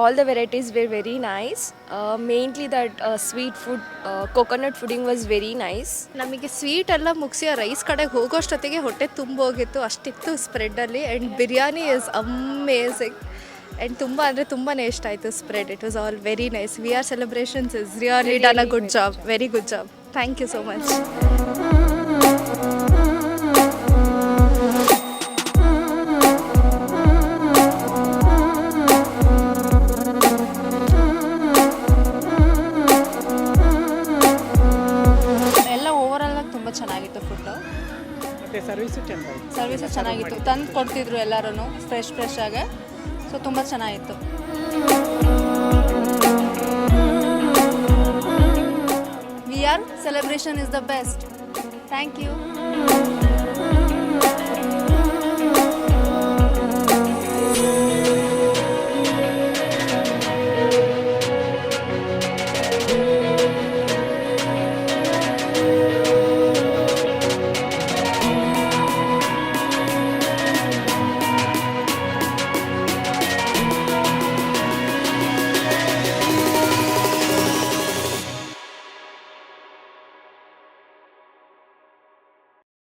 all the varieties were very nice. Mainly that sweet food, coconut pudding was very nice. ನಮಗೆ sweet ಎಲ್ಲ ಮುಗಿಸಿ rice ಕಡೆಗೆ ಹೋಗೋಷ್ಟೊತ್ತಿಗೆ ಹೊಟ್ಟೆ ತುಂಬೋಗಿತ್ತು, ಅಷ್ಟಿತ್ತು ಸ್ಪ್ರೆಡ್ಡಲ್ಲಿ. And biryani is amazing and ತುಂಬ ಅಂದರೆ ತುಂಬಾ ಇಷ್ಟ ಆಯಿತು spread. It was all very nice. We are celebrations is really done a good job, very good job. Thank you so much. ಎಲ್ಲ ಓವರಾಲ್ ಆಗಿ ತುಂಬ ಚೆನ್ನಾಗಿತ್ತು ಫುಡ್ಡು. ಮತ್ತು ಸರ್ವಿಸು ಚೆನ್ನಾಗಿತ್ತು, ತಂದು ಕೊಡ್ತಿದ್ರು ಎಲ್ಲರೂ ಫ್ರೆಶ್ ಆಗಿ. ಸೊ ತುಂಬ ಚೆನ್ನಾಗಿತ್ತು. We are celebration is the best. Thank you.